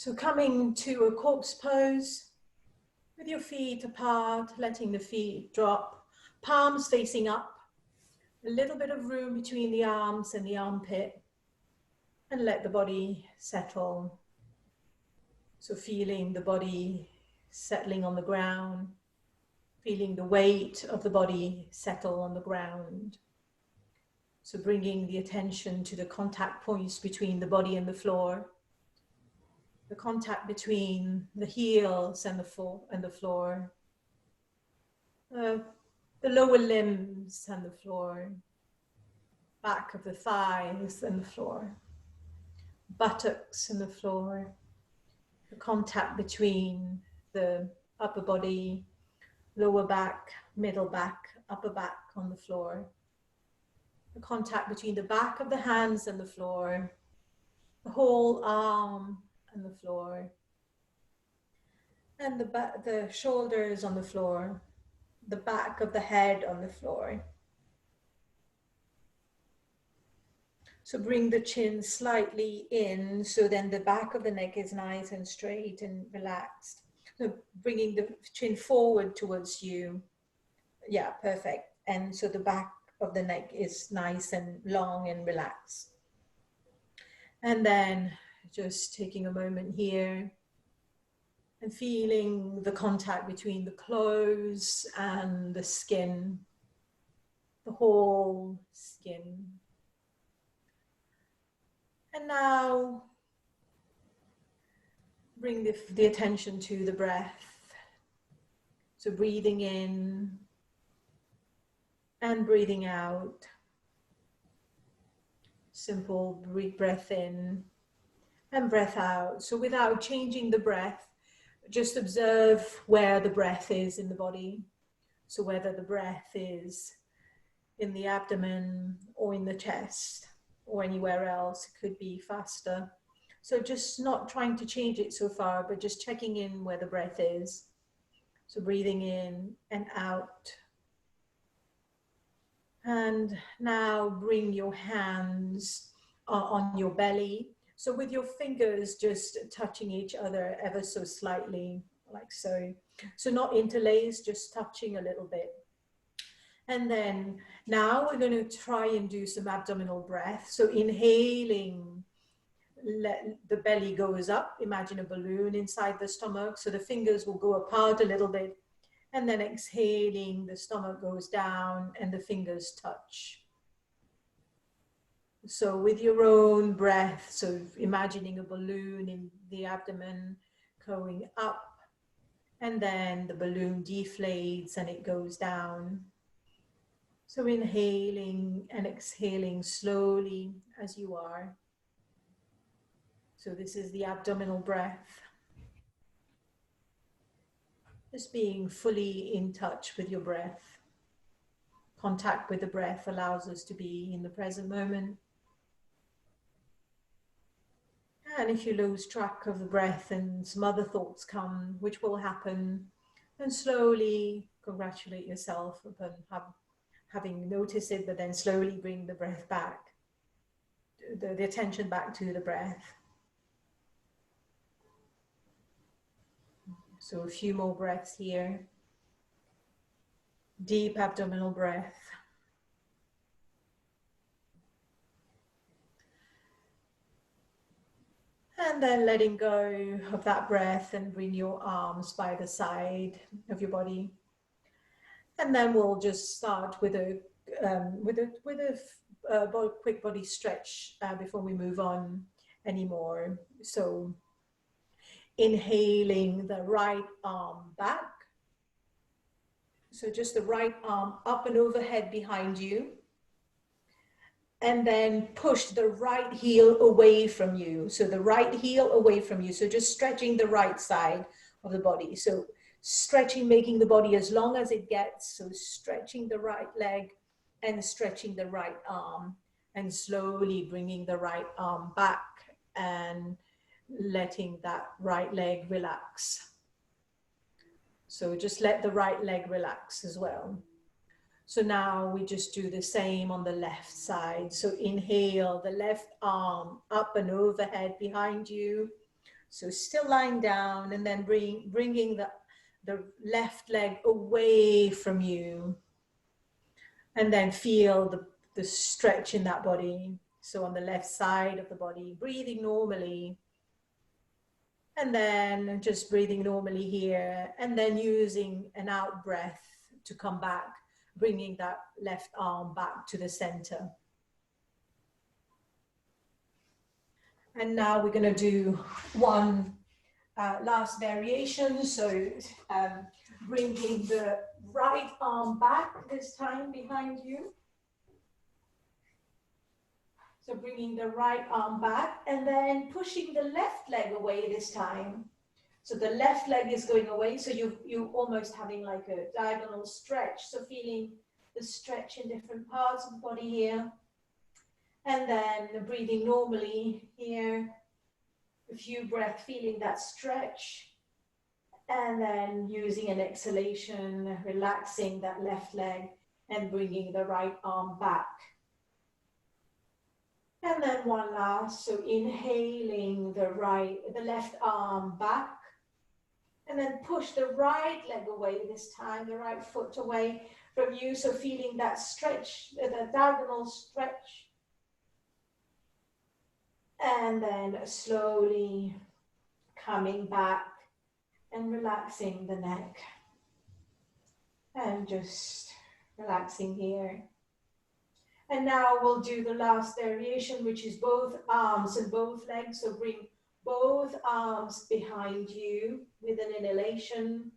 So coming to a corpse pose with your feet apart, letting the feet drop, palms facing up, a little bit of room between the arms and the armpit, and let the body settle. So feeling the body settling on the ground, feeling the weight of the body settle on the ground. So bringing the attention to the contact points between the body and the floor, the contact between the heels and the floor, the lower limbs and the floor, back of the thighs and the floor, buttocks and the floor, the contact between the upper body, lower back, middle back, upper back on the floor, the contact between the back of the hands and the floor, the whole arm and the floor, and the shoulders on the floor, the back of the head on the floor. So bring the chin slightly in, so then the back of the neck is nice and straight and relaxed. So bringing the chin forward towards you. Yeah, perfect. And so the back of the neck is nice and long and relaxed. And then just taking a moment here and feeling the contact between the clothes and the skin, the whole skin. And now bring the attention to the breath. So breathing in and breathing out. Simple breath in and breath out. So without changing the breath, just observe where the breath is in the body. So whether the breath is in the abdomen or in the chest or anywhere else, it could be faster. So just not trying to change it so far, but just checking in where the breath is. So breathing in and out. And now bring your hands on your belly. So with your fingers just touching each other ever so slightly, like so. So not interlaced, just touching a little bit. And then now we're going to try and do some abdominal breath. So inhaling, let the belly goes up. Imagine a balloon inside the stomach. So the fingers will go apart a little bit. And then exhaling, the stomach goes down and the fingers touch. So with your own breath, so imagining a balloon in the abdomen going up, and then the balloon deflates and it goes down. So inhaling and exhaling slowly as you are. So this is the abdominal breath. Just being fully in touch with your breath. Contact with the breath allows us to be in the present moment. And if you lose track of the breath and some other thoughts come, which will happen, then slowly congratulate yourself upon having noticed it, but then slowly bring the breath back, the attention back to the breath. So a few more breaths here. Deep abdominal breath. And then letting go of that breath and bring your arms by the side of your body. And then we'll just start with a quick body stretch before we move on anymore. So inhaling the right arm back. So just the right arm up and overhead behind you. And then push the right heel away from you. So the right heel away from you. So just stretching the right side of the body. So stretching, making the body as long as it gets. So stretching the right leg and stretching the right arm. And slowly bringing the right arm back and letting that right leg relax. So just let the right leg relax as well. So now we just do the same on the left side. So inhale the left arm up and overhead behind you. So still lying down, and then bringing the left leg away from you, and then feel the stretch in that body. So on the left side of the body, breathing normally, and then just breathing normally here, and then using an out breath to come back, bringing that left arm back to the center. And now we're going to do one last variation. So bringing the right arm back this time behind you. So bringing the right arm back and then pushing the left leg away this time. So the left leg is going away. So you almost having like a diagonal stretch. So feeling the stretch in different parts of the body here. And then breathing normally here. A few breaths, feeling that stretch. And then using an exhalation, relaxing that left leg and bringing the right arm back. And then one last, so inhaling the left arm back, and then push the right leg away this time, the right foot away from you. So feeling that stretch, the diagonal stretch. And then slowly coming back and relaxing the neck. And just relaxing here. And now we'll do the last variation, which is both arms and both legs. So bring both arms behind you with an inhalation.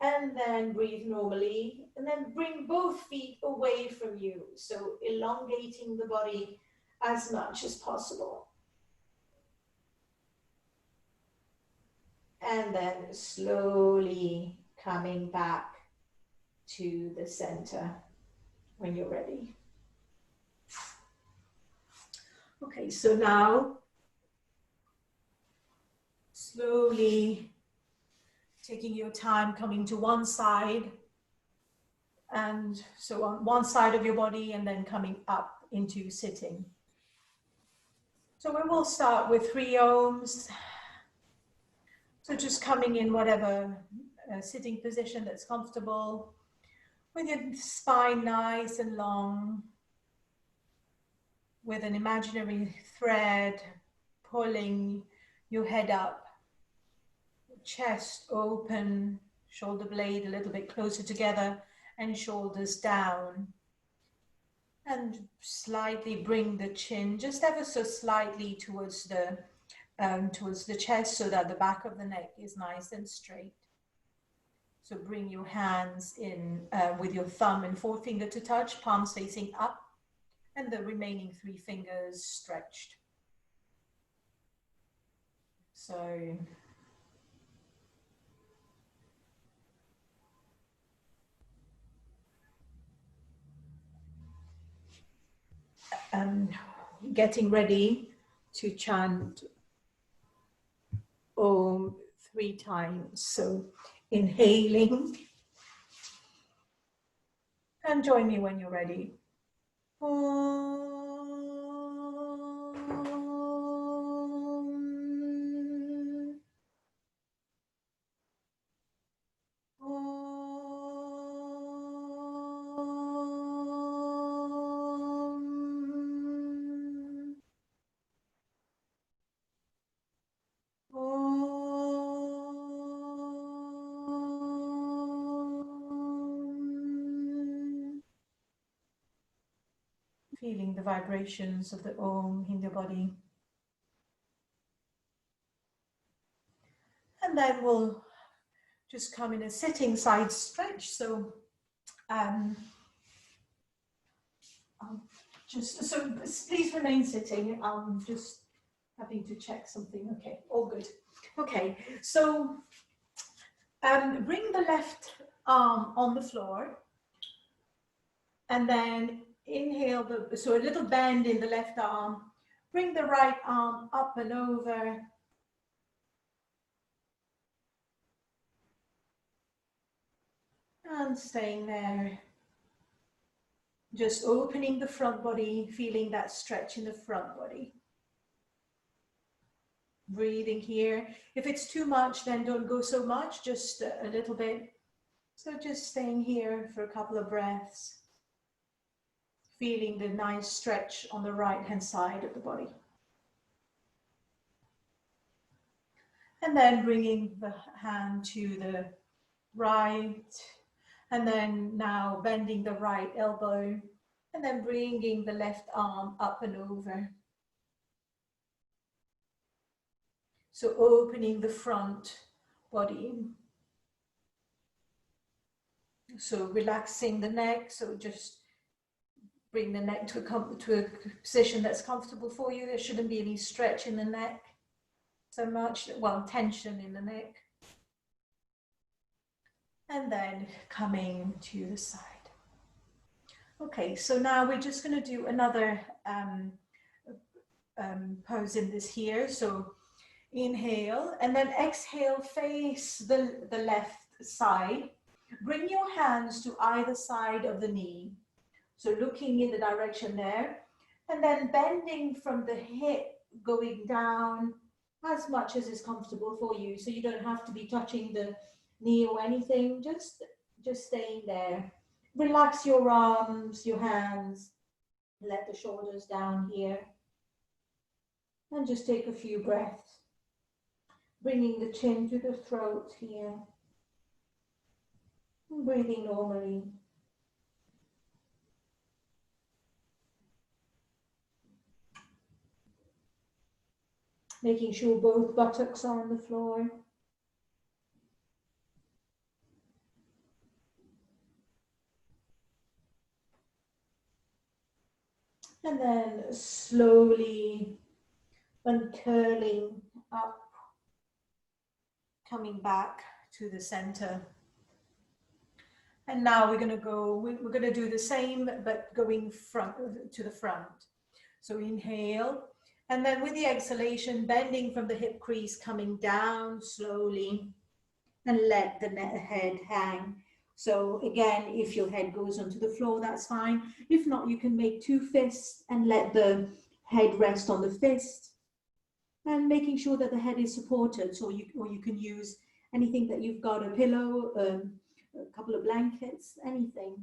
And then breathe normally. And then bring both feet away from you. So elongating the body as much as possible. And then slowly coming back to the center when you're ready. Okay, so now slowly taking your time, coming to one side, and so on one side of your body, and then coming up into sitting. So we will start with 3 ohms. So just coming in whatever sitting position that's comfortable, with your spine nice and long, with an imaginary thread pulling your head up, chest open, shoulder blade a little bit closer together, and shoulders down. And slightly bring the chin just ever so slightly towards the chest, so that the back of the neck is nice and straight. So bring your hands in with your thumb and forefinger to touch, palms facing up, and the remaining 3 fingers stretched. So getting ready to chant Om 3 times. So inhaling, and join me when you're ready. Om. Feeling the vibrations of the Om in your body. And then we'll just come in a sitting side stretch. So please remain sitting. I'm just having to check something. Okay, all good. Okay, so bring the left arm on the floor, and then inhale, so a little bend in the left arm. Bring the right arm up and over. And staying there. Just opening the front body, feeling that stretch in the front body. breathing here. If it's too much, then don't go so much, just a little bit. So just staying here for a couple of breaths, feeling the nice stretch on the right-hand side of the body. And then bringing the hand to the right, and then now bending the right elbow, and then bringing the left arm up and over. So opening the front body. So relaxing the neck, so just bring the neck to a position that's comfortable for you. There shouldn't be any stretch in the neck so much, well, tension in the neck. And then coming to the side. Okay, so now we're just going to do another pose in this here. So inhale, and then exhale, face the left side. Bring your hands to either side of the knee. So looking in the direction there, and then bending from the hip, going down as much as is comfortable for you. So you don't have to be touching the knee or anything, just staying there. Relax your arms, your hands, let the shoulders down here. And just take a few breaths. Bringing the chin to the throat here. And breathing normally. Making sure both buttocks are on the floor. And then slowly uncurling up, coming back to the center. And now we're going to do the same, but going to the front. So inhale, and then with the exhalation, bending from the hip crease, coming down slowly, and let the head hang. So again, if your head goes onto the floor, that's fine. If not, you can make two fists and let the head rest on the fist, and making sure that the head is supported. So you can use anything that you've got, a pillow, a couple of blankets, anything.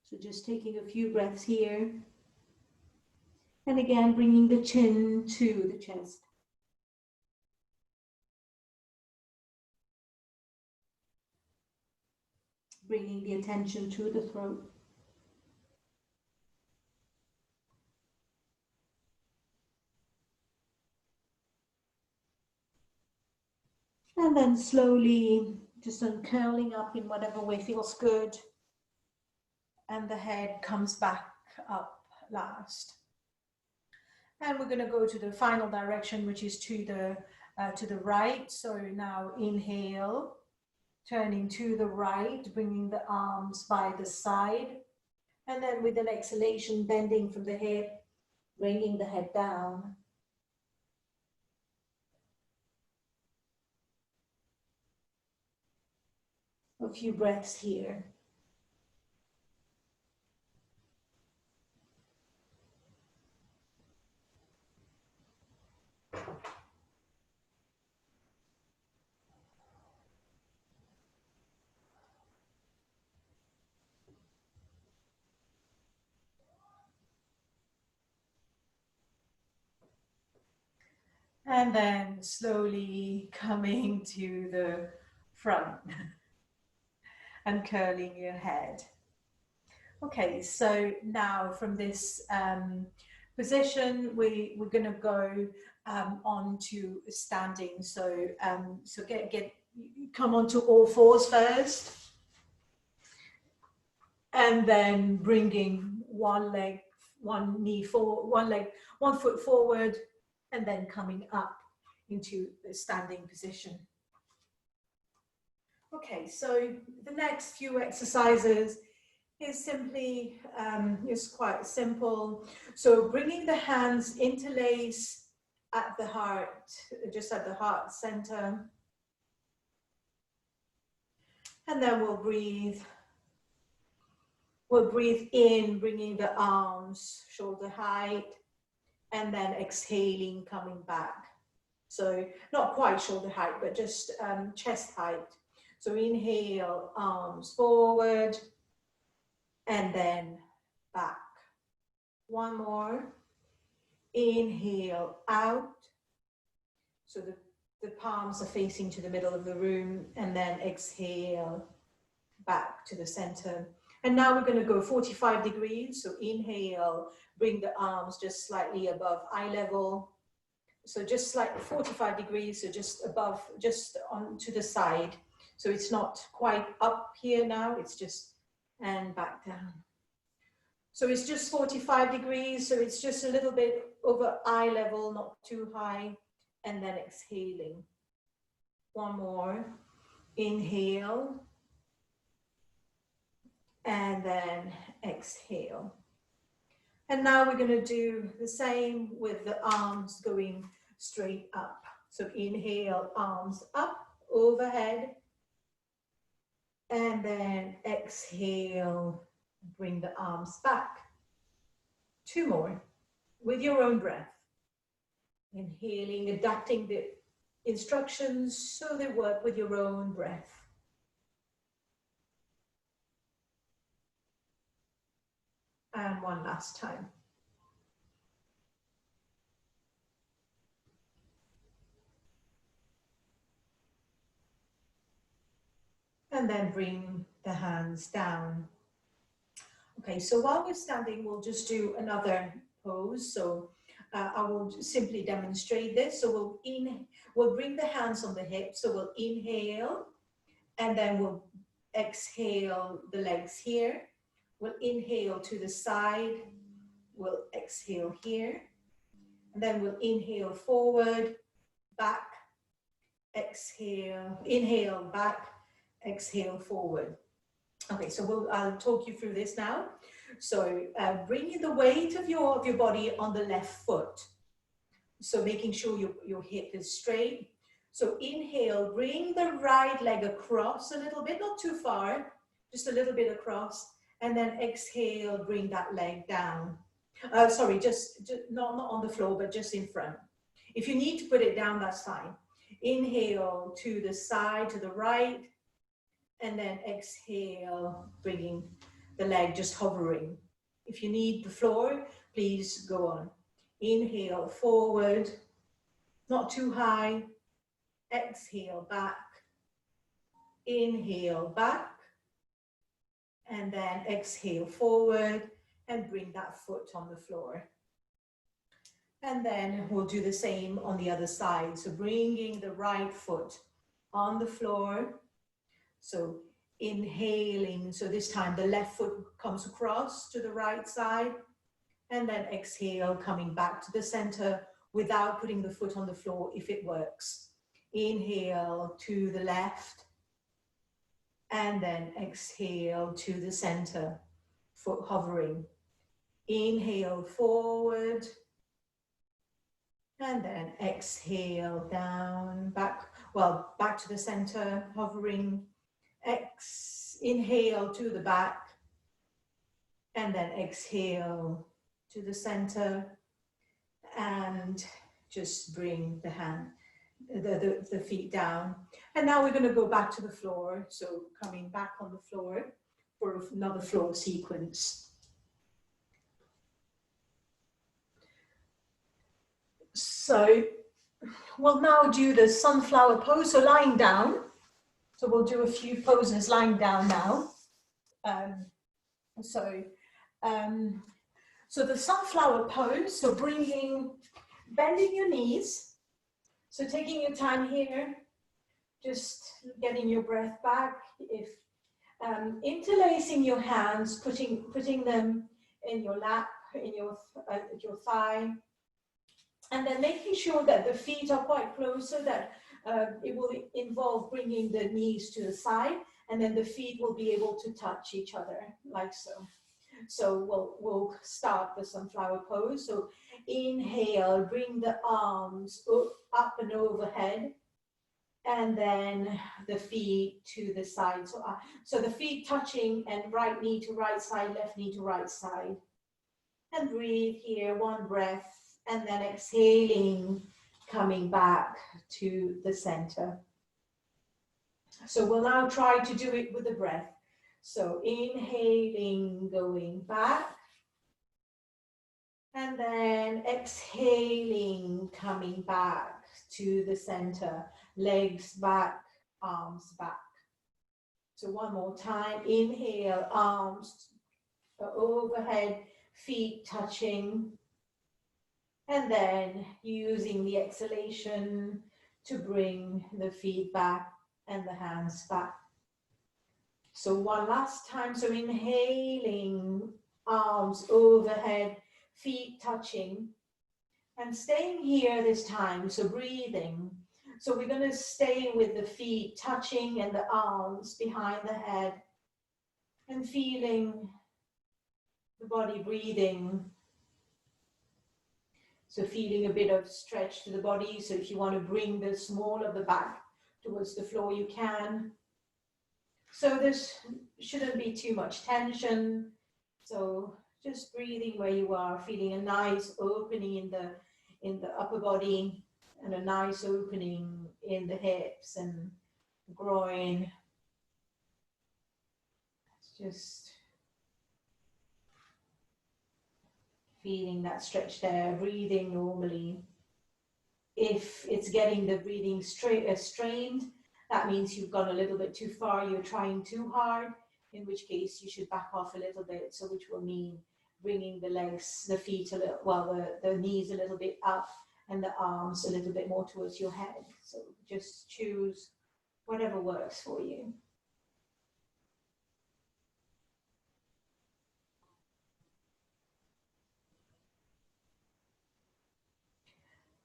So just taking a few breaths here. And again, bringing the chin to the chest. Bringing the attention to the throat. And then slowly just uncurling up in whatever way feels good. And the head comes back up last. And we're going to go to the final direction, which is to the right. So now inhale, turning to the right, bringing the arms by the side. And then with an exhalation, bending from the hip, bringing the head down. A few breaths here. And then slowly coming to the front and curling your head. Okay, so now from this position, we're going to go on to standing. So come onto all fours first, and then bringing one foot forward, and then coming up into the standing position. Okay, so the next few exercises is simply, is quite simple. So bringing the hands interlace at the heart, just at the heart center. And then we'll breathe We'll breathe in, bringing the arms shoulder height, and then exhaling, coming back. So not quite shoulder height, but just chest height. So inhale, arms forward, and then back. One more. Inhale out. So the palms are facing to the middle of the room, and then exhale back to the center. And now we're going to go 45 degrees. So inhale, bring the arms just slightly above eye level. So just like 45 degrees, so just above, just on to the side. So it's not quite up here now, it's just, and back down. So it's just 45 degrees, so it's just a little bit over eye level, not too high, and then exhaling. One more, inhale, and then exhale. And now we're going to do the same with the arms going straight up. So inhale, arms up, overhead. And then exhale, bring the arms back. Two more with your own breath. Inhaling, adapting the instructions so they work with your own breath. And one last time. And then bring the hands down. Okay, so while we're standing, we'll just do another pose. So I will simply demonstrate this. So we'll bring the hands on the hips. So we'll inhale, and then we'll exhale the legs here. We'll inhale to the side. We'll exhale here. And then we'll inhale forward, back, exhale, inhale, back, exhale forward. Okay, so I'll talk you through this now. So bringing the weight of your body on the left foot. So making sure your hip is straight. So inhale, bring the right leg across a little bit, not too far, just a little bit across. And then exhale, bring that leg down. Sorry, just not on the floor, but just in front. If you need to put it down, that's fine. Inhale to the side, to the right. And then exhale, bringing the leg just hovering. If you need the floor, please go on. Inhale forward, not too high. Exhale back. Inhale back. And then exhale forward and bring that foot on the floor. And then we'll do the same on the other side. So bringing the right foot on the floor. So inhaling, so this time the left foot comes across to the right side, and then exhale, coming back to the center without putting the foot on the floor if it works. Inhale to the left, and then exhale to the center, foot hovering. Inhale forward, and then exhale down, back to the center, hovering. Inhale to the back, and then exhale to the center, and just bring the feet down. And now we're going to go back to the floor. So coming back on the floor for another floor sequence. So we'll now do the sunflower pose, so lying down. So we'll do a few poses lying down now. So the sunflower pose, so bending your knees. So taking your time here, just getting your breath back. If interlacing your hands, putting them in your lap, in your thigh, and then making sure that the feet are quite close so that it will involve bringing the knees to the side, and then the feet will be able to touch each other, like so. So we'll start the sunflower pose. So inhale, bring the arms up and overhead. And then the feet to the side. So the feet touching and right knee to right side, left knee to right side. And breathe here, one breath, and then exhaling, coming back to the center. So we'll now try to do it with the breath. So inhaling, going back. And then exhaling, coming back to the center. Legs back, arms back. So one more time. Inhale, arms overhead, feet touching. And then using the exhalation to bring the feet back and the hands back. So one last time. So inhaling, arms overhead, feet touching. And staying here this time, so breathing. So we're going to stay with the feet touching and the arms behind the head. And feeling the body breathing. So feeling a bit of stretch to the body. So if you want to bring the small of the back towards the floor, you can. So this shouldn't be too much tension. So just breathing where you are, feeling a nice opening in the upper body and a nice opening in the hips and groin. Just feeling that stretch there, breathing normally. If it's getting the breathing strained, that means you've gone a little bit too far, you're trying too hard, in which case you should back off a little bit, so which will mean bringing the legs, the feet a little, well, the knees a little bit up and the arms a little bit more towards your head. So just choose whatever works for you.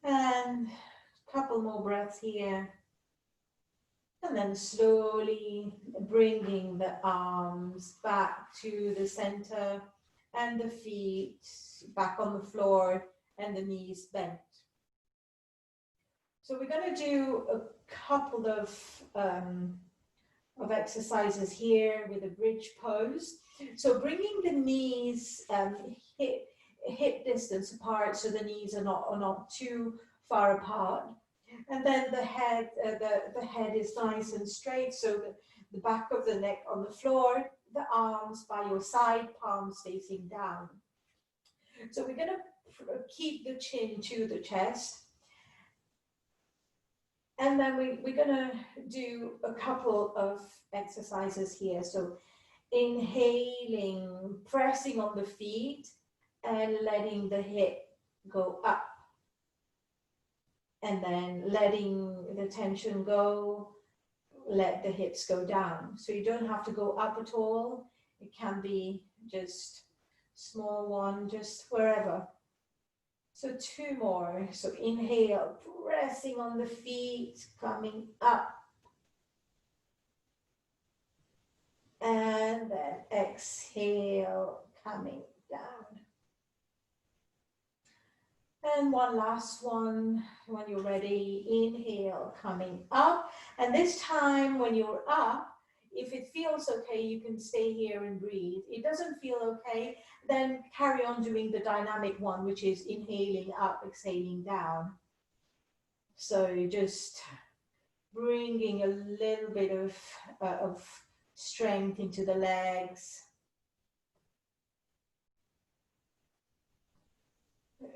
And a couple more breaths here. And then slowly bringing the arms back to the center and the feet back on the floor and the knees bent. So we're going to do a couple of exercises here with a bridge pose. So bringing the knees hip distance apart, so the knees are not too far apart. And then the head is nice and straight, so the back of the neck on the floor, the arms by your side, palms facing down. So we're going to keep the chin to the chest. And then we're going to do a couple of exercises here. So inhaling, pressing on the feet and letting the hip go up. And then letting the tension go, let the hips go down. So you don't have to go up at all. It can be just small one, just wherever. So two more. So inhale, pressing on the feet, coming up. And then exhale, coming down. And one last one, when you're ready, inhale, coming up. And this time when you're up, if it feels okay, you can stay here and breathe. It doesn't feel okay, then carry on doing the dynamic one, which is inhaling up, exhaling down. So just bringing a little bit of strength into the legs.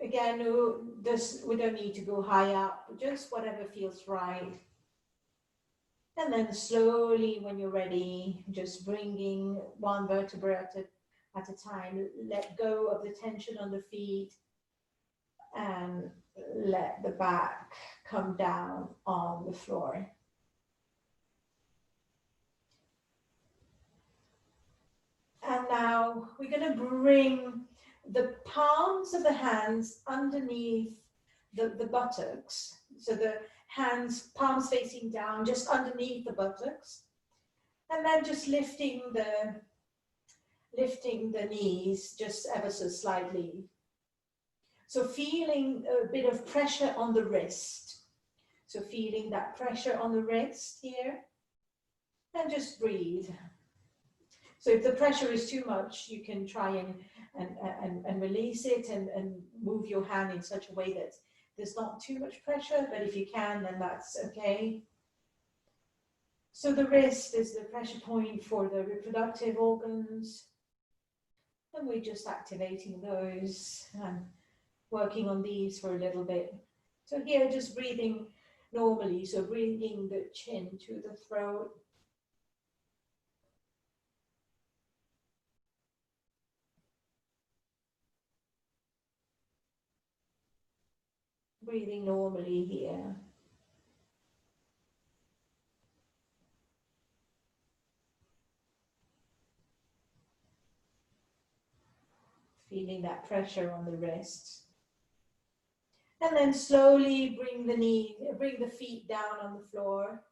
Again, we don't need to go high up, just whatever feels right. And then slowly, when you're ready, just bringing one vertebra at a time, let go of the tension on the feet and let the back come down on the floor. And now we're going to bring the palms of the hands underneath the buttocks. So the hands, palms facing down, just underneath the buttocks. And then just lifting the knees just ever so slightly. So feeling a bit of pressure on the wrist. So feeling that pressure on the wrist here, and just breathe. So if the pressure is too much, you can try and release it and move your hand in such a way that there's not too much pressure, but if you can, then that's okay. So the wrist is the pressure point for the reproductive organs, and we're just activating those and working on these for a little bit. So here, just breathing normally, so bringing the chin to the throat. Breathing normally here. Feeling that pressure on the wrists. And then slowly bring the feet down on the floor.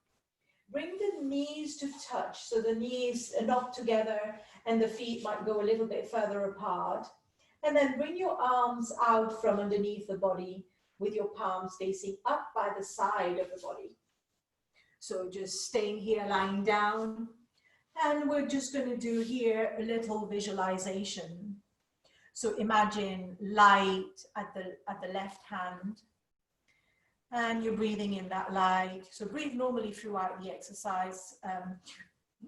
Bring the knees to touch, so the knees are not together and the feet might go a little bit further apart. And then bring your arms out from underneath the body with your palms facing up by the side of the body. So just staying here, lying down. And we're just going to do here a little visualization. So imagine light at the left hand, and you're breathing in that light. So breathe normally throughout the exercise.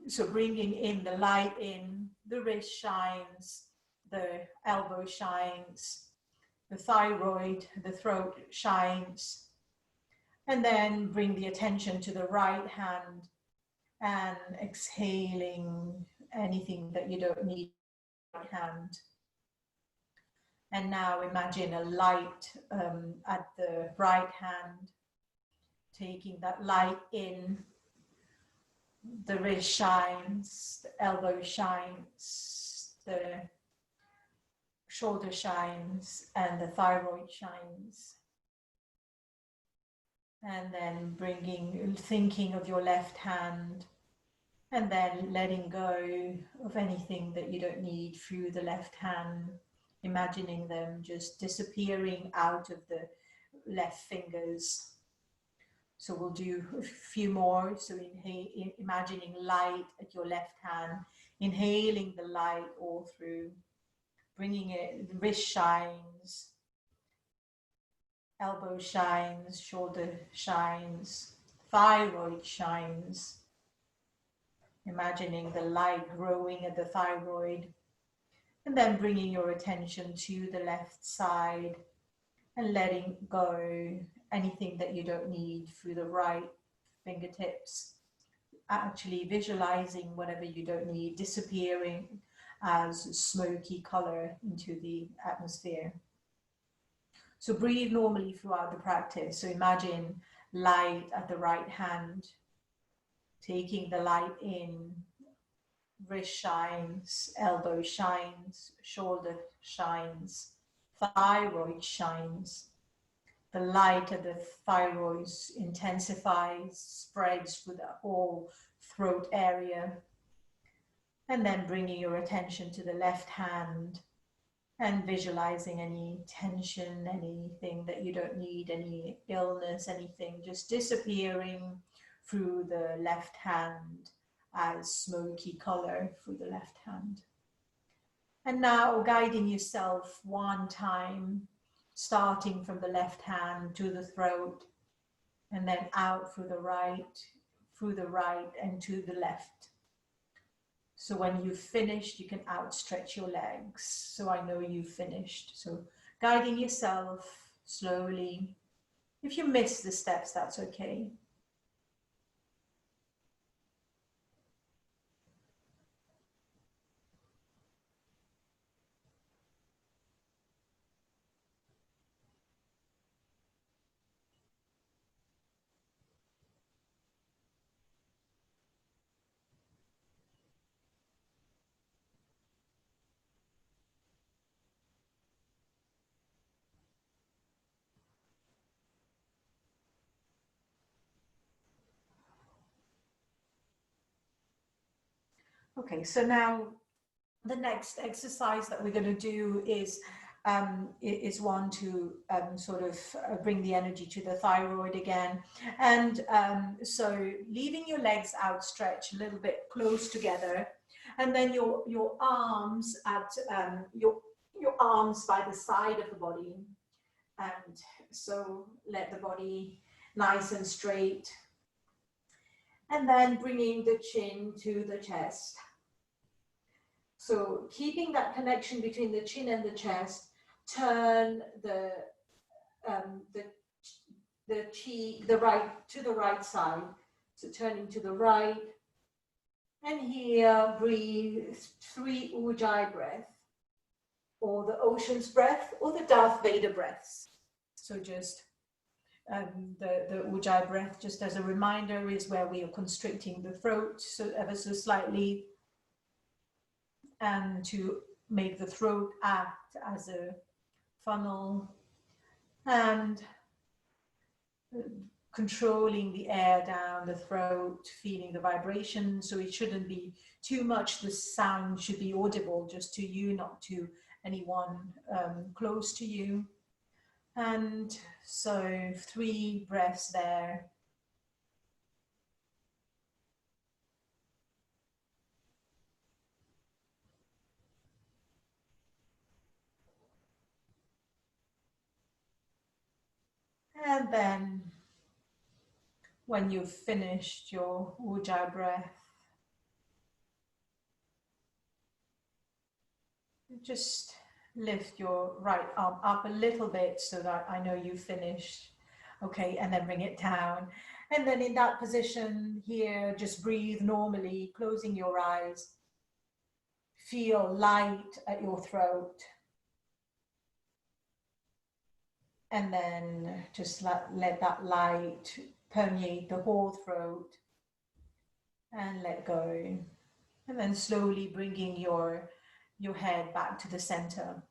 So bringing in the light in, the wrist shines, the elbow shines, the thyroid, the throat shines. And then bring the attention to the right hand and exhaling anything that you don't need in the right hand. And now imagine a light at the right hand, taking that light in. The wrist shines, the elbow shines, the shoulder shines, and the thyroid shines. And then thinking of your left hand, and then letting go of anything that you don't need through the left hand. Imagining them just disappearing out of the left fingers. So we'll do a few more. So imagining light at your left hand, inhaling the light all through, bringing it, the wrist shines, elbow shines, shoulder shines, thyroid shines. Imagining the light growing at the thyroid. And then bringing your attention to the left side and letting go anything that you don't need through the right fingertips. Actually visualizing whatever you don't need disappearing as smoky color into the atmosphere. So breathe normally throughout the practice. So imagine light at the right hand, taking the light in. Wrist shines, elbow shines, shoulder shines, thyroid shines. The light of the thyroid intensifies, spreads through the whole throat area. And then bringing your attention to the left hand and visualizing any tension, anything that you don't need, any illness, anything just disappearing through the left hand as smoky color through the left hand. And now guiding yourself one time, starting from the left hand to the throat, and then out through the right, and to the left. So when you've finished, you can outstretch your legs. So I know you've finished. So guiding yourself slowly. If you miss the steps, that's okay. Okay, so now the next exercise that we're going to do is is one to sort of bring the energy to the thyroid again. And so leaving your legs outstretched a little bit close together, and then your arms at your arms by the side of the body. And so let the body nice and straight. And then bringing the chin to the chest. So keeping that connection between the chin and the chest, turn the cheek, the right to the right side. So turning to the right. And here, breathe 3 Ujjayi breath, or the ocean's breath, or the Darth Vader breaths. So just the Ujjayi breath, just as a reminder, is where we are constricting the throat so ever so slightly, and to make the throat act as a funnel, and controlling the air down the throat, feeling the vibration. So it shouldn't be too much. The sound should be audible just to you, not to anyone close to you. And so 3 breaths there. And then when you've finished your Ujjayi breath, just lift your right arm up a little bit so that I know you've finished. Okay, and then bring it down. And then in that position here, just breathe normally, closing your eyes. Feel light at your throat. And then just let that light permeate the whole throat, and let go. And then slowly bringing your head back to the center.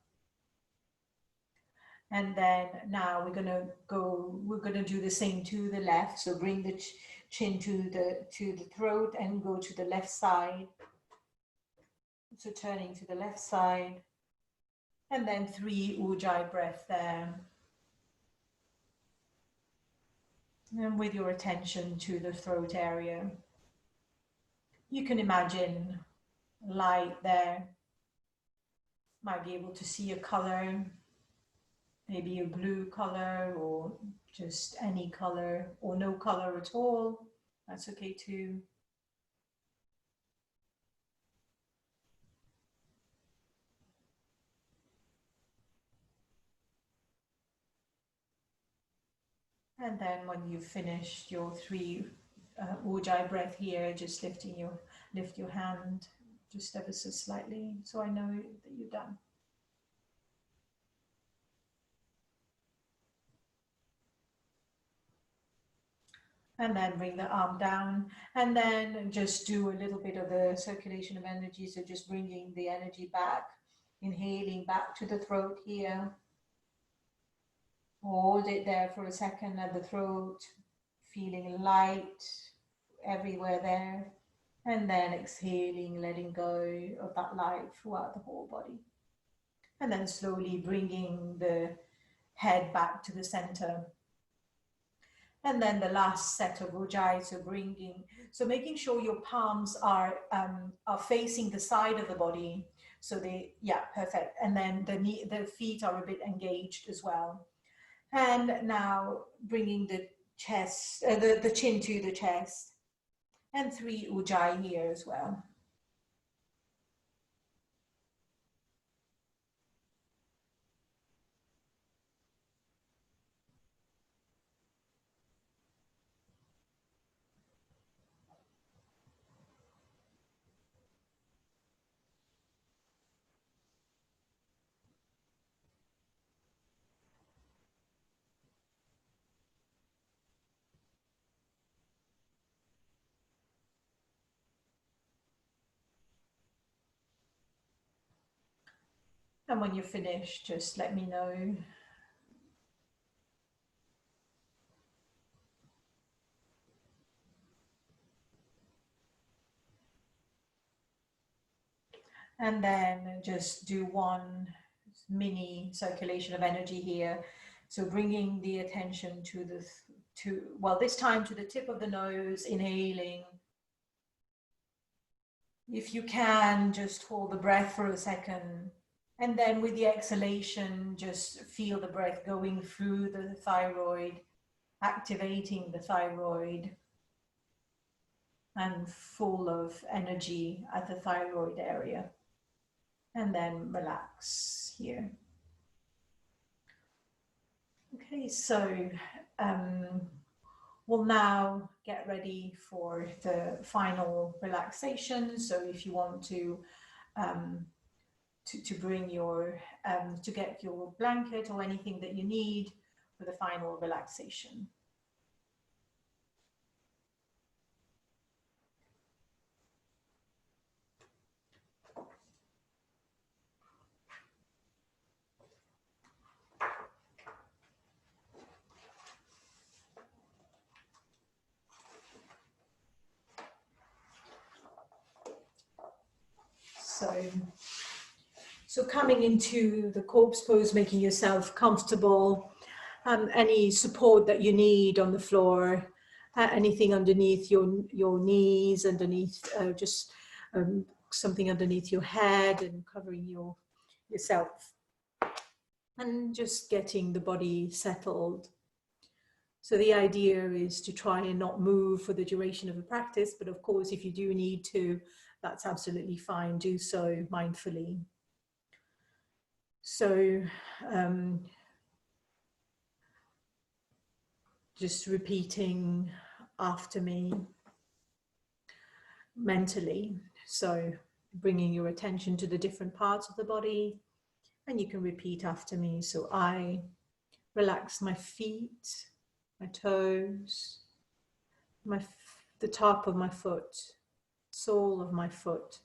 And then now we're gonna do the same to the left. So bring the chin to the throat and go to the left side. So turning to the left side, and then 3 Ujjayi breath there. And with your attention to the throat area, you can imagine light there. Might be able to see a color, maybe a blue color, or just any color, or no color at all. That's okay too. And then when you've finished your 3 Ujjayi breath here, just lift your hand just ever so slightly, so I know that you're done. And then bring the arm down, and then just do a little bit of the circulation of energy. So just bringing the energy back, inhaling back to the throat here. Hold it there for a second at the throat, feeling light everywhere there. And then exhaling, letting go of that light throughout the whole body. And then slowly bringing the head back to the center. And then the last set of Ujjayi, so making sure your palms are facing the side of the body. So perfect. And then the feet are a bit engaged as well. And now bringing the chest, the chin to the chest, and 3 Ujjayi here as well. And when you're finished, just let me know. And then just do one mini circulation of energy here. So bringing the attention to well, this time to the tip of the nose, inhaling. If you can, just hold the breath for a second. And then with the exhalation, just feel the breath going through the thyroid, activating the thyroid, and full of energy at the thyroid area. And then relax here. Okay, so we'll now get ready for the final relaxation. So if you want to bring your, to get your blanket or anything that you need for the final relaxation. So coming into the corpse pose, making yourself comfortable, any support that you need on the floor, anything underneath your knees, underneath just something underneath your head and covering yourself, and just getting the body settled. So the idea is to try and not move for the duration of the practice, but of course, if you do need to, that's absolutely fine. Do so mindfully. So just repeating after me mentally. So bringing your attention to the different parts of the body, and you can repeat after me. So I relax my feet, my toes, the top of my foot, sole of my foot.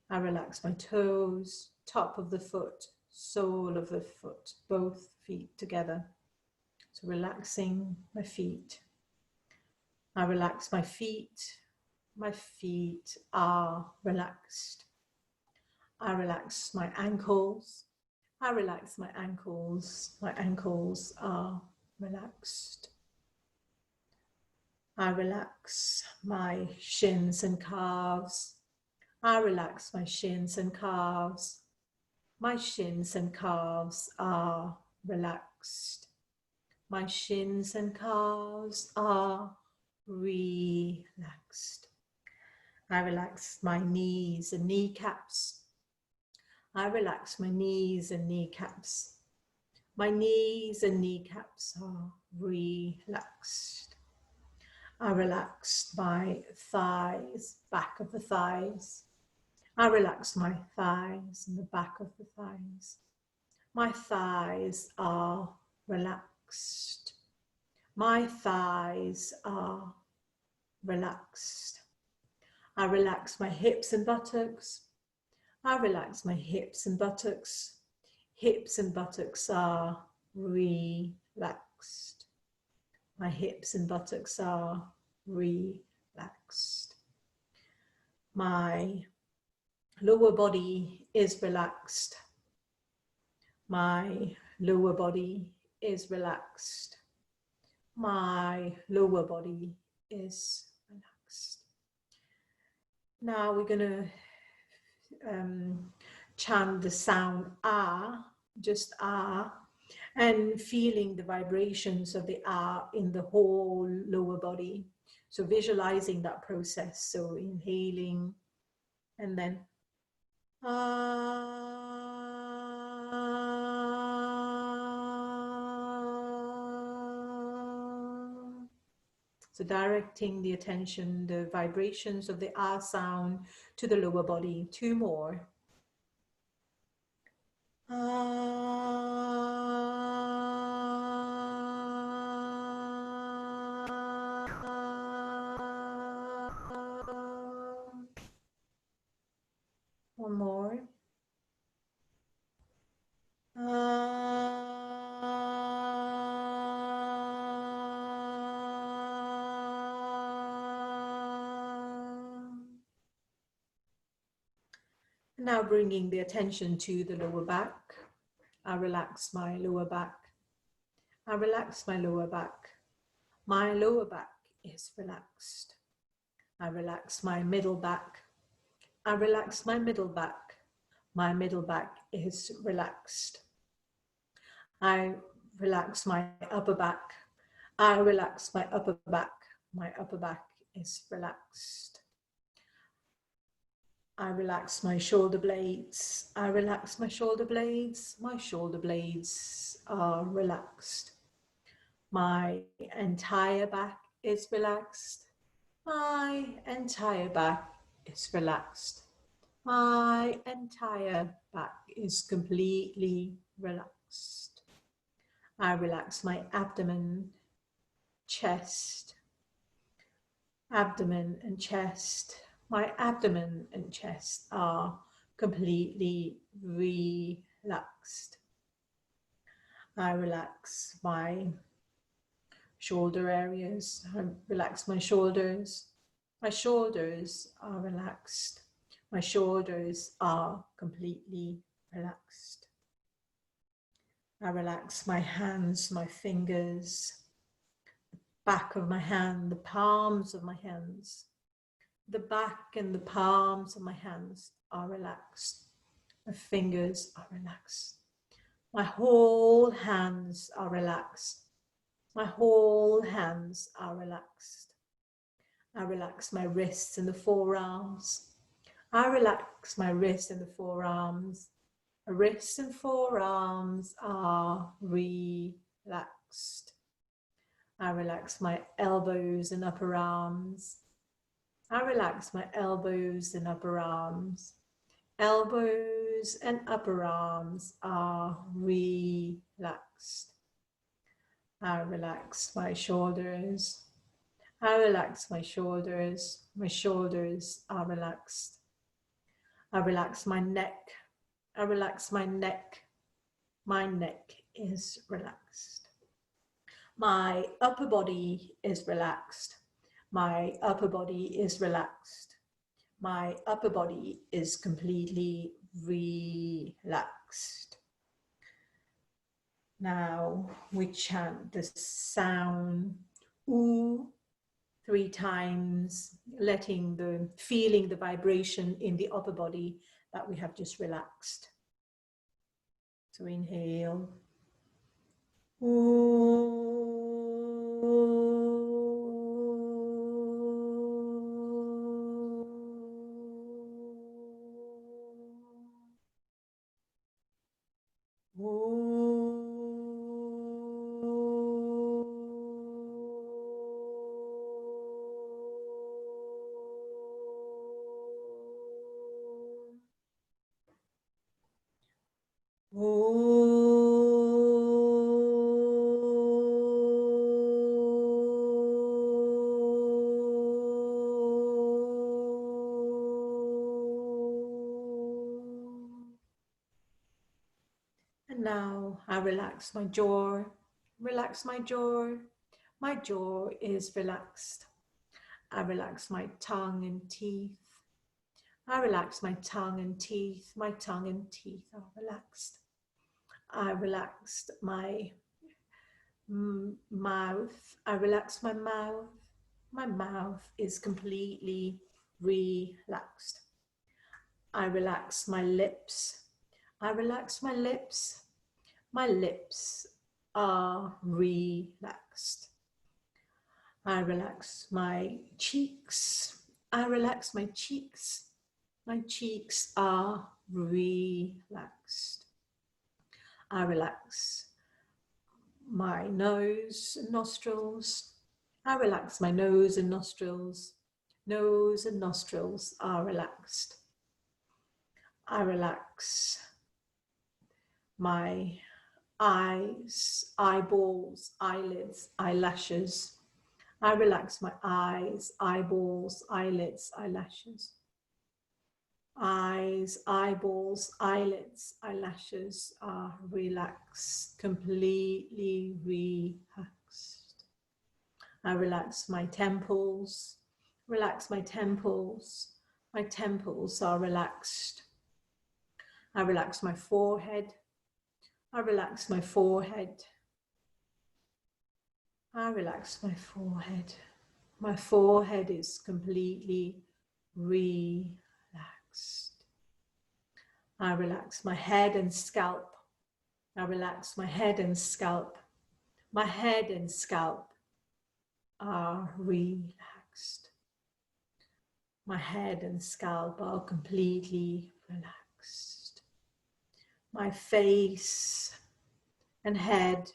I relax my toes, top of the foot, sole of the foot, both feet together. So relaxing my feet. I relax my feet. My feet are relaxed. I relax my ankles. I relax my ankles. My ankles are relaxed. I relax my shins and calves. I relax my shins and calves. My shins and calves are relaxed. My shins and calves are relaxed. I relax my knees and kneecaps. I relax my knees and kneecaps. My knees and kneecaps are relaxed. I relax my thighs, back of the thighs. I relax my thighs and the back of the thighs. My thighs are relaxed. My thighs are relaxed. I relax my hips and buttocks. I relax my hips and buttocks. Hips and buttocks are relaxed. My hips and buttocks are relaxed. My lower body is relaxed. My lower body is relaxed. My lower body is relaxed. Now we're going to chant the sound ah, just ah, and feeling the vibrations of the ah in the whole lower body. So visualizing that process. So inhaling and then ah. So directing the attention, the vibrations of the ah sound to the lower body. Two more. One more. Now bringing the attention to the lower back. I relax my lower back. I relax my lower back. My lower back is relaxed. I relax my middle back. I relax my middle back. My middle back is relaxed. I relax my upper back. I relax my upper back. My upper back is relaxed. I relax my shoulder blades. I relax my shoulder blades. My shoulder blades are relaxed. My entire back is relaxed. My entire back is relaxed. My entire back is completely relaxed. I relax my abdomen, chest, abdomen and chest. My abdomen and chest are completely relaxed. I relax my shoulder areas. I relax my shoulders. My shoulders are relaxed. My shoulders are completely relaxed. I relax my hands, my fingers, back of my hand, the palms of my hands. The back and the palms of my hands are relaxed. My fingers are relaxed. My whole hands are relaxed. My whole hands are relaxed. I relax my wrists and the forearms. I relax my wrists and the forearms. My wrists and forearms are relaxed. I relax my elbows and upper arms. I relax my elbows and upper arms. Elbows and upper arms are relaxed. I relax my shoulders. I relax my shoulders. My shoulders are relaxed. I relax my neck. I relax my neck. My neck is relaxed. My upper body is relaxed. My upper body is relaxed. My upper body is completely relaxed. Now we chant the sound ooh 3 times, feeling the vibration in the upper body that we have just relaxed. So inhale. Ooh. And now I relax my jaw, relax my jaw. My jaw is relaxed. I relax my tongue and teeth. I relax my tongue and teeth. My tongue and teeth are relaxed. I relaxed my mouth. I relax my mouth. My mouth is completely relaxed. I relax my lips. I relax my lips. My lips are relaxed. I relax my cheeks. I relax my cheeks. My cheeks are relaxed. I relax my nose and nostrils. I relax my nose and nostrils. Nose and nostrils are relaxed. I relax my eyes, eyeballs, eyelids, eyelashes. I relax my eyes, eyeballs, eyelids, eyelashes. Eyes, eyeballs, eyelids, eyelashes are relaxed, completely relaxed. I relax my temples, relax my temples. My temples are relaxed. I relax my forehead. I relax my forehead. I relax my forehead. My forehead is completely relaxed. I relax my head and scalp. I relax my head and scalp. My head and scalp are relaxed. My head and scalp are completely relaxed. My face and head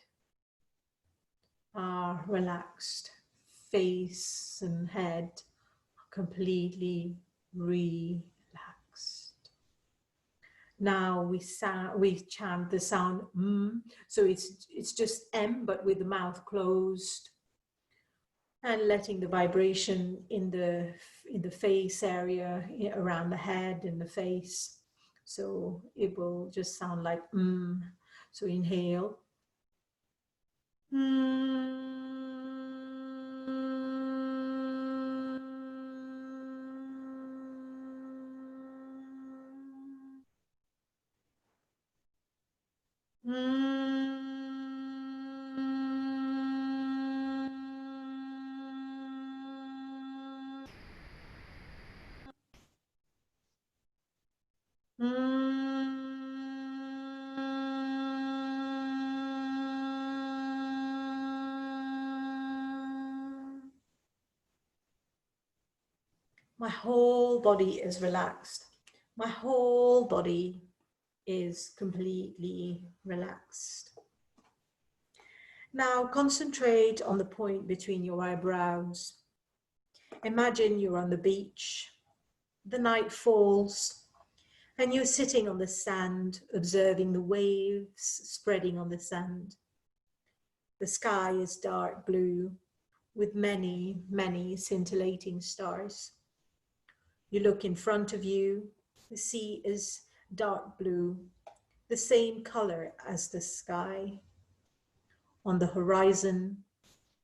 are relaxed. Face and head are completely relaxed. Now we chant the sound m, so it's just M but with the mouth closed, and letting the vibration in the face area, around the head and the face. So it will just sound like m. So inhale. My whole body is relaxed. My whole body is completely relaxed. Now concentrate on the point between your eyebrows. Imagine you're on the beach. The night falls and you're sitting on the sand, observing the waves spreading on the sand. The sky is dark blue with many, many scintillating stars. You look in front of you. The sea is dark blue, the same color as the sky. On the horizon,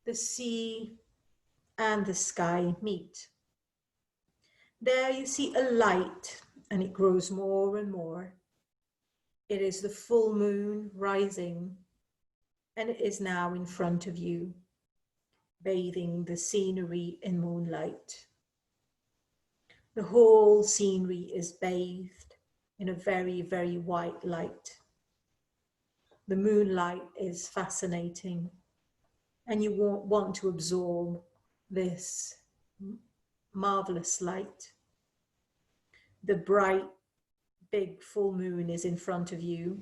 the sea and the sky meet. There you see a light, and it grows more and more. It is the full moon rising, and it is now in front of you, bathing the scenery in moonlight. The whole scenery is bathed in a very, very white light. The moonlight is fascinating, and you want to absorb this marvelous light. The bright, big full moon is in front of you.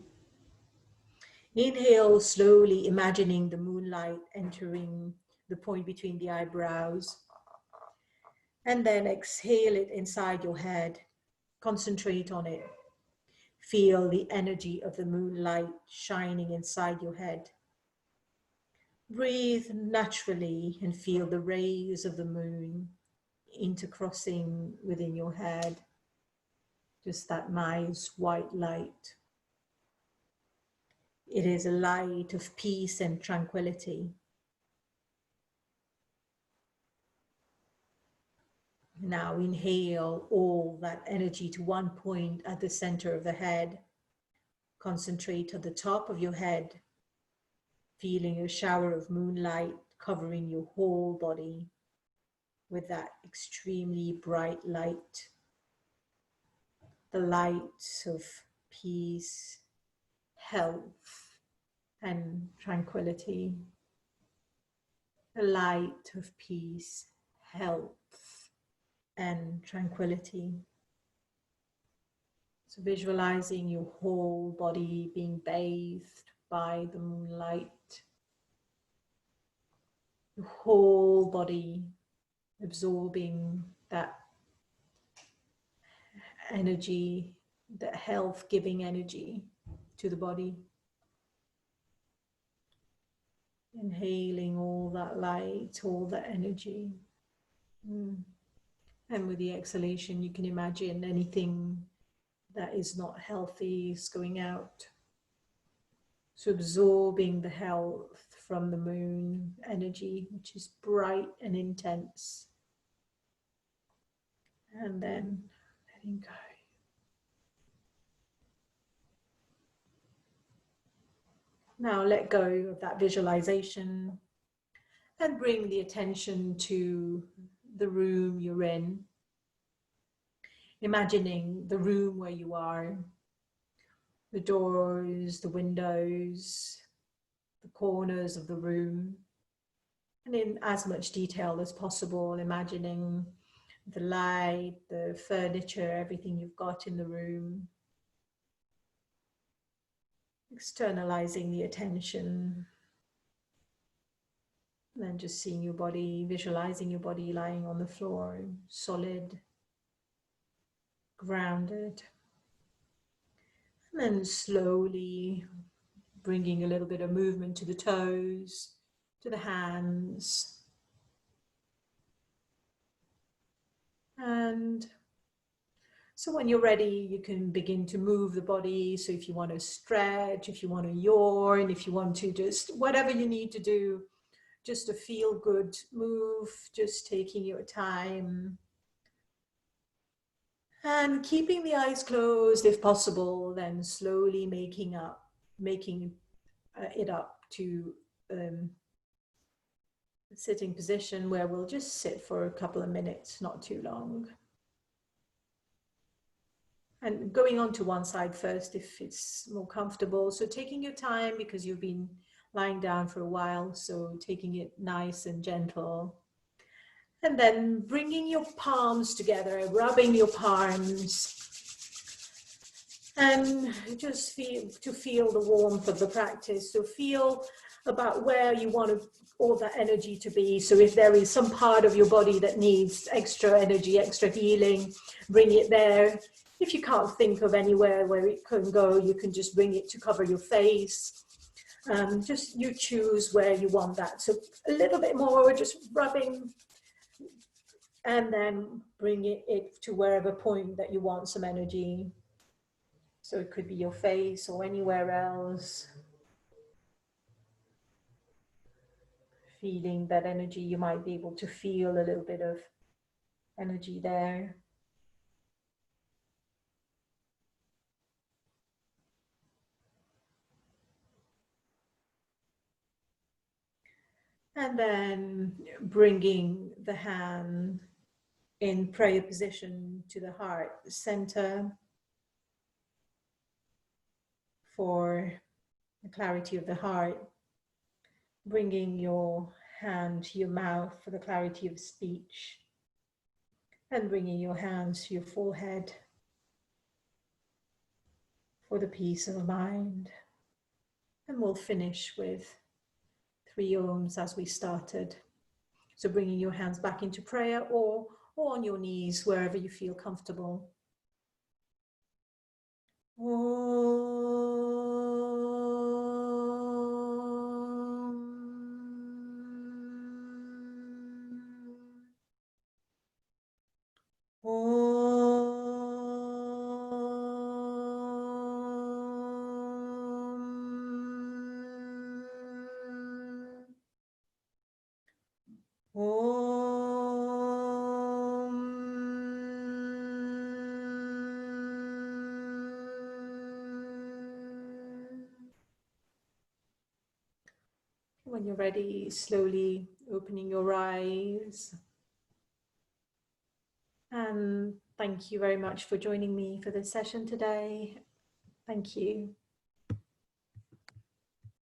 Inhale slowly, imagining the moonlight entering the point between the eyebrows. And then exhale it inside your head. Concentrate on it. Feel the energy of the moonlight shining inside your head. Breathe naturally and feel the rays of the moon intercrossing within your head. Just that nice white light. It is a light of peace and tranquility. Now inhale all that energy to one point at the center of the head. Concentrate at the top of your head, feeling a shower of moonlight covering your whole body with that extremely bright light. The light of peace, health, and tranquility. The light of peace, health, and tranquility. So visualizing your whole body being bathed by the moonlight. Your whole body absorbing that energy, that health-giving energy to the body. Inhaling all that light, all that energy. And with the exhalation, you can imagine anything that is not healthy is going out. So absorbing the health from the moon energy, which is bright and intense. And then letting go. Now let go of that visualization and bring the attention to the room you're in. Imagining the room where you are, the doors, the windows, the corners of the room, and in as much detail as possible, imagining the light, the furniture, everything you've got in the room. Externalizing the attention. And then just seeing your body, visualizing your body lying on the floor, solid, grounded. And then slowly bringing a little bit of movement to the toes, to the hands. And so when you're ready, you can begin to move the body. So if you want to stretch, if you want to yawn, if you want to just, whatever you need to do, just a feel good move, just taking your time. And keeping the eyes closed if possible, then slowly making it up to sitting position where we'll just sit for a couple of minutes, not too long. And going on to one side first if it's more comfortable. So taking your time because you've been lying down for a while, so taking it nice and gentle. And then bringing your palms together, rubbing your palms. And just feel the warmth of the practice. So feel about where you want all that energy to be. So if there is some part of your body that needs extra energy, extra healing, bring it there. If you can't think of anywhere where it can go, you can just bring it to cover your face. Just you choose where you want that. So a little bit more, just rubbing, and then bring it to wherever point that you want some energy. So it could be your face or anywhere else. Feeling that energy, you might be able to feel a little bit of energy there. And then bringing the hand in prayer position to the heart center for the clarity of the heart. Bringing your hand to your mouth for the clarity of speech. And bringing your hands to your forehead for the peace of mind. And we'll finish with 3 Oms as we started. So bringing your hands back into prayer or on your knees, wherever you feel comfortable. When you're ready, slowly opening your eyes. And thank you very much for joining me for this session today. Thank you.